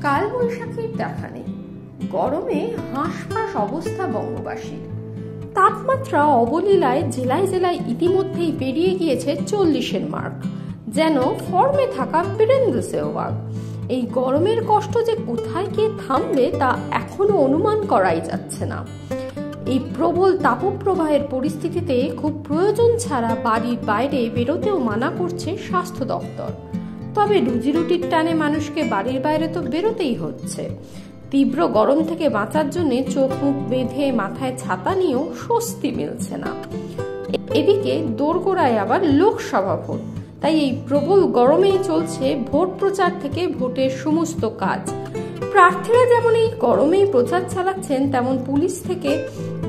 কালবৈশাখীর দেখা নেই, গরমে হাঁসফাঁস অবস্থা বঙ্গবাসীর। তাপমাত্রা অবলীলায় জেলায় জেলায় ইতিমধ্যেই পেরিয়ে গিয়েছে 40-এর মার্ক, যেন ফর্মে থাকা বীরেন্দ্র সেহবাগ। এই গরমের কষ্ট যে কোথায় গিয়ে থামবে তা এখনো অনুমান করাই যাচ্ছে না। এই প্রবল তাপপ্রবাহের পরিস্থিতিতে খুব প্রয়োজন ছাড়া বাড়ির বাইরে বেরোতেও মানা করছে স্বাস্থ্য দপ্তর। তবে রুজিরুটির টানে মানুষকে বাড়ির বাইরে তো বেরোতেই হচ্ছে। তীব্র গরম থেকে বাঁচার জন্য চোখ মুখ বেঁধে মাথায় ছাতা নিয়েও স্বস্তি মিলছে না। এদিকে দোরগোড়ায় আবার লোকসভা ভোট, তাই এই প্রবল গরমেই চলছে ভোট প্রচার থেকে ভোটের সমস্ত কাজ। প্রার্থীরা যেমন এই গরমেই প্রচার চালাচ্ছেন, তেমন পুলিশ থেকে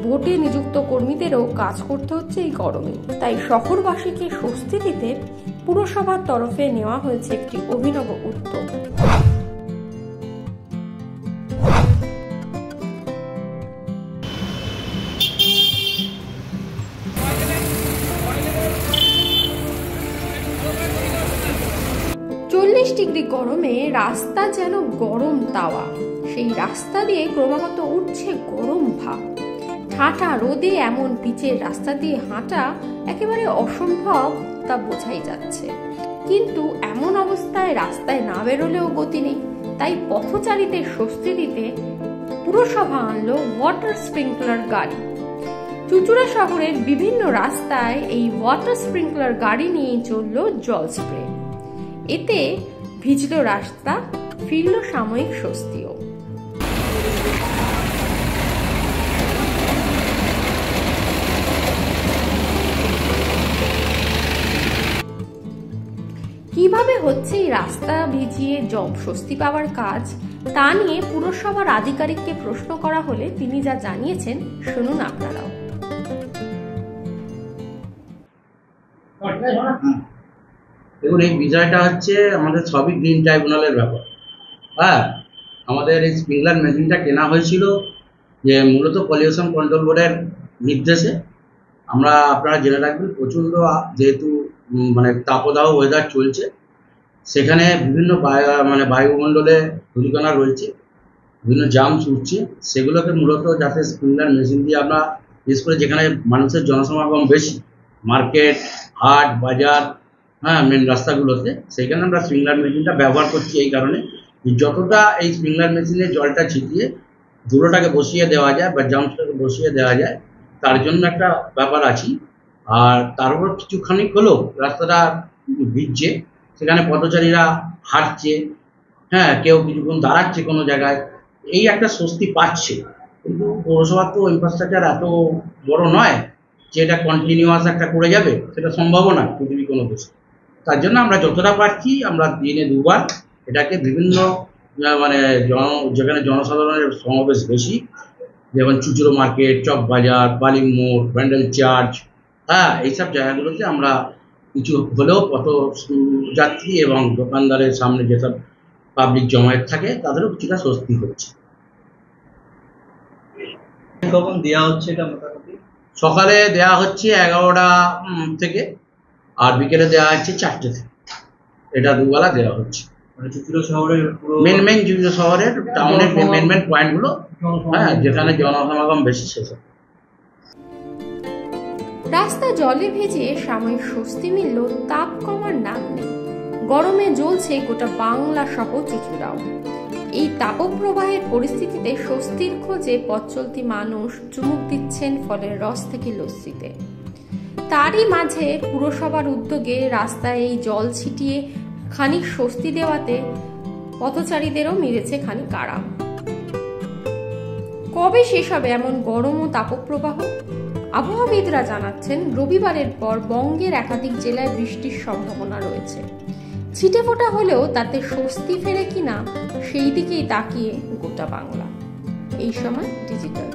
ভোটে নিযুক্ত কর্মীদেরও কাজ করতে হচ্ছে এই গরমে। তাই শহরবাসীকে স্বস্তি দিতে পুরসভার তরফে নেওয়া হয়েছে একটি অভিনব উদ্যোগ। ডিগ্রি গরমে রাস্তা যেন গরম তাওয়া, সেই রাস্তা দিয়ে ক্রমাগত উঠছে গরম ভাব। ঠাটা রোদে এমন পিচের রাস্তা দিয়ে হাঁটা একেবারে অসম্ভব তা বোঝাই যাচ্ছে। কিন্তু এমন অবস্থায় রাস্তায় না বেরোলেও গতি নেই, তাই পথচারীদের স্বস্তি দিতে পুরসভা আনলো ওয়াটার স্প্রিংকলার গাড়ি। চুঁচুড়া শহরের বিভিন্ন রাস্তায় এই ওয়াটার স্প্রিংকলার গাড়ি নিয়ে চলল জল স্প্রে। এতে ভিজল রাস্তা, ফিরল সাময়িক স্বস্তিও। কিভাবে হচ্ছে এই রাস্তা ভিজিয়ে স্বস্তি পাওয়ার কাজ, তা নিয়ে পুরসভার আধিকারিককে প্রশ্ন করা হলে তিনি যা জানিয়েছেন শুনুন আপনারাও। দেখুন, এই বিষয়টা হচ্ছে আমাদের সবই গ্রিন ট্রাইব্যুনালের ব্যাপার। হ্যাঁ, আমাদের এই স্প্রিংকলার মেশিনটা কেনা হয়েছিল যে মূলত পলিউশন কন্ট্রোল বোর্ডের নির্দেশে। আপনারা জেনে রাখবেন, প্রচণ্ড যেহেতু তাপদাহ ওয়েদার চলছে, সেখানে বিভিন্ন বায়ুমণ্ডলে ধূলিকণা রয়েছে, বিভিন্ন জামস উঠছে, সেগুলোকে মূলত যাতে স্প্রিংকলার মেশিন দিয়ে আমরা, বিশেষ করে যেখানে মানুষের জনসমাগম বেশি, মার্কেট, হাট, বাজার, মেন রাস্তাগুলোতে, সেইখানে আমরা স্প্রিংকলার মেশিনটা ব্যবহার করছি। এই কারণে যতটা এই স্প্রিংকলার মেশিনে জলটা ছিটিয়ে ধুলোটাকে বসিয়ে দেওয়া যায় বা জামসটাকে বসিয়ে দেওয়া যায়, তার জন্য একটা ব্যাপার আছে। আর তার উপর কিছুখানি হলেও রাস্তাটা ভিজছে, সেখানে পথচারীরা হাঁটছে, কেউ কিছুক্ষণ দাঁড়াচ্ছে কোনো জায়গায়, এই একটা স্বস্তি পাচ্ছে। কিন্তু পৌরসভার তো ইনফ্রাস্ট্রাকচার এত বড় নয় যে এটা কন্টিনিউয়াস একটা করে যাবে, সেটা সম্ভবও না পৃথিবী কোনো দেশে। তার জন্য আমরা যতটা পারছি, আমরা দিনে দুবার এটাকে বিভিন্ন যেখানে জনসাধারণের সমাবেশ বেশি, যেমন চুচুড়ো মার্কেট, চক বাজার, বালিং মোড়, ব্যান্ডেল চার্চ, এইসব জায়গাগুলোতে আমরা কিছু হলেও পথযাত্রী এবং দোকানদারের সামনে যেসব পাবলিক জমায়েত থাকে তাদেরও কিছুটা স্বস্তি হচ্ছে। কখন দেওয়া হচ্ছে এটা? মোটামুটি সকালে দেওয়া হচ্ছে 11টা থেকে, আর বিকেলে দেওয়া হচ্ছে 4টে থেকে। এটা দুবেলা দেওয়া হচ্ছে। চুঁচুড়া শহরের মেন চুঁচুড়া শহরের টাউনের মেন পয়েন্টগুলো, যেখানে জনসমাগম বেশি, সেসব। রাস্তা জলে ভেজে সাময়িক স্বস্তি মিলল, তাপ কমার নাম নেই। গরমে জ্বলছে গোটা বাংলা সহ চুঁচুড়াও। এই তাপপ্রবাহের পরিস্থিতিতে স্বস্তির খোঁজে পথ চলতি মানুষ চুমুক দিচ্ছেন ফলের রস থেকে লস্যিতে। তারই মাঝে পুরসভার উদ্যোগে রাস্তায় এই জল ছিটিয়ে খানিক স্বস্তি দেওয়াতে পথচারীদেরও মিলেছে খানিক আরাম। কবে শেষ হবে এমন গরম ও তাপপ্রবাহ? আবহাওয়াবিদরা জানাচ্ছেন, রবিবারের পর বঙ্গের একাধিক জেলায় বৃষ্টির সম্ভাবনা রয়েছে। ছিটেফোঁটা হলেও তাতে স্বস্তি ফেরে কিনা, সেই দিকেই তাকিয়ে গোটা বাংলা। এই সময় ডিজিটাল।